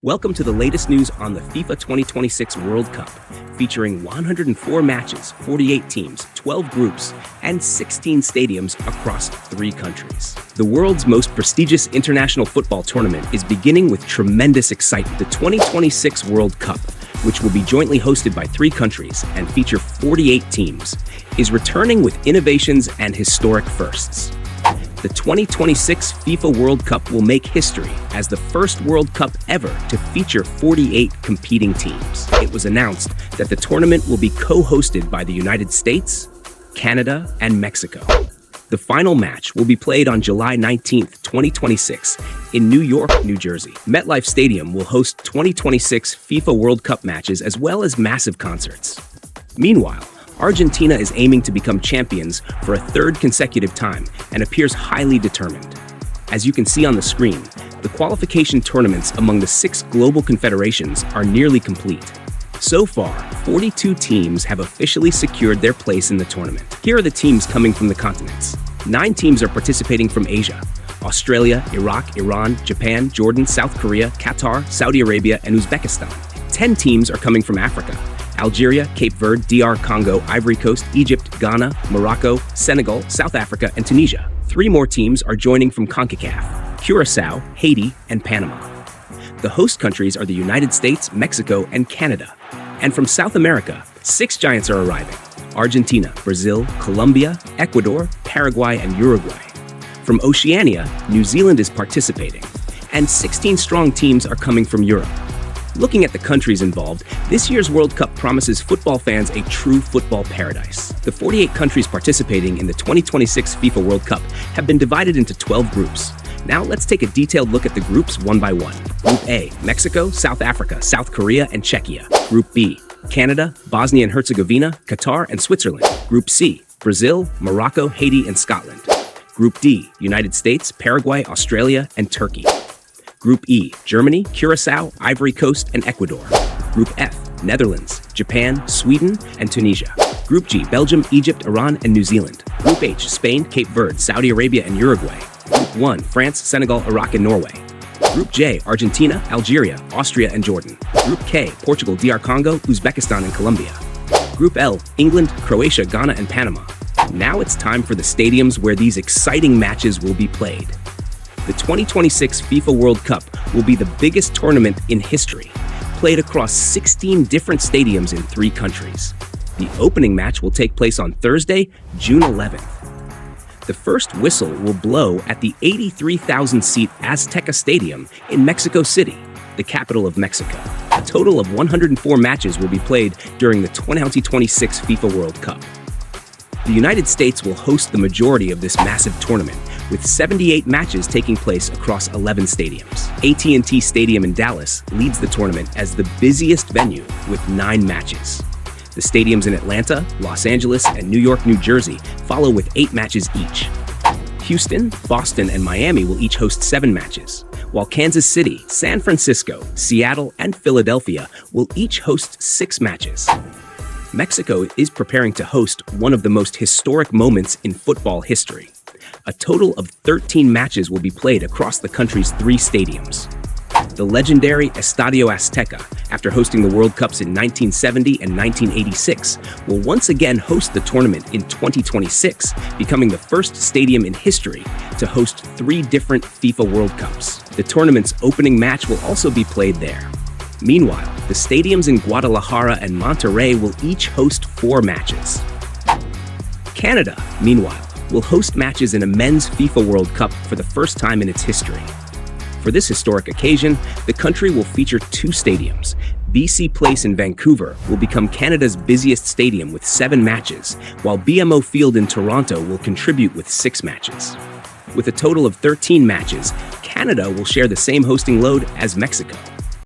Welcome to the latest news on the FIFA 2026 World Cup, featuring 104 matches, 48 teams, 12 groups, and 16 stadiums across 3 countries. The world's most prestigious international football tournament is beginning with tremendous excitement. The 2026 World Cup, which will be jointly hosted by 3 countries and feature 48 teams, is returning with innovations and historic firsts. The 2026 FIFA World Cup will make history as the first World Cup ever to feature 48 competing teams. It was announced that the tournament will be co-hosted by the United States, Canada, and Mexico. The final match will be played on July 19, 2026, in New York, New Jersey. MetLife Stadium will host 2026 FIFA World Cup matches as well as massive concerts. Meanwhile, Argentina is aiming to become champions for a 3rd consecutive time and appears highly determined. As you can see on the screen, the qualification tournaments among the 6 global confederations are nearly complete. So far, 42 teams have officially secured their place in the tournament. Here are the teams coming from the continents. 9 teams are participating from Asia: Australia, Iraq, Iran, Japan, Jordan, South Korea, Qatar, Saudi Arabia, and Uzbekistan. 10 teams are coming from Africa: Algeria, Cape Verde, DR Congo, Ivory Coast, Egypt, Ghana, Morocco, Senegal, South Africa, and Tunisia. 3 more teams are joining from CONCACAF: Curacao, Haiti, and Panama. The host countries are the United States, Mexico, and Canada. And from South America, 6 giants are arriving: Argentina, Brazil, Colombia, Ecuador, Paraguay, and Uruguay. From Oceania, New Zealand is participating, and 16 strong teams are coming from Europe. Looking at the countries involved, this year's World Cup promises football fans a true football paradise. The 48 countries participating in the 2026 FIFA World Cup have been divided into 12 groups. Now let's take a detailed look at the groups one by one. Group A: Mexico, South Africa, South Korea, and Czechia. Group B: Canada, Bosnia and Herzegovina, Qatar, and Switzerland. Group C: Brazil, Morocco, Haiti, and Scotland. Group D: United States, Paraguay, Australia, and Turkey. Group E: Germany, Curacao, Ivory Coast, and Ecuador. Group F: Netherlands, Japan, Sweden, and Tunisia. Group G: Belgium, Egypt, Iran, and New Zealand. Group H: Spain, Cape Verde, Saudi Arabia, and Uruguay. Group 1: France, Senegal, Iraq, and Norway. Group J: Argentina, Algeria, Austria, and Jordan. Group K: Portugal, DR Congo, Uzbekistan, and Colombia. Group L: England, Croatia, Ghana, and Panama. Now it's time for the stadiums where these exciting matches will be played. The 2026 FIFA World Cup will be the biggest tournament in history, played across 16 different stadiums in 3 countries. The opening match will take place on Thursday, June 11th. The first whistle will blow at the 83,000-seat Azteca Stadium in Mexico City, the capital of Mexico. A total of 104 matches will be played during the 2026 FIFA World Cup. The United States will host the majority of this massive tournament, with 78 matches taking place across 11 stadiums. AT&T Stadium in Dallas leads the tournament as the busiest venue with 9 matches. The stadiums in Atlanta, Los Angeles, and New York, New Jersey follow with 8 matches each. Houston, Boston, and Miami will each host 7 matches, while Kansas City, San Francisco, Seattle, and Philadelphia will each host 6 matches. Mexico is preparing to host one of the most historic moments in football history. A total of 13 matches will be played across the country's 3 stadiums. The legendary Estadio Azteca, after hosting the World Cups in 1970 and 1986, will once again host the tournament in 2026, becoming the first stadium in history to host 3 different FIFA World Cups. The tournament's opening match will also be played there. Meanwhile, the stadiums in Guadalajara and Monterrey will each host 4 matches. Canada, meanwhile, will host matches in a men's FIFA World Cup for the first time in its history. For this historic occasion, the country will feature 2 stadiums. BC Place in Vancouver will become Canada's busiest stadium with 7 matches, while BMO Field in Toronto will contribute with 6 matches. With a total of 13 matches, Canada will share the same hosting load as Mexico.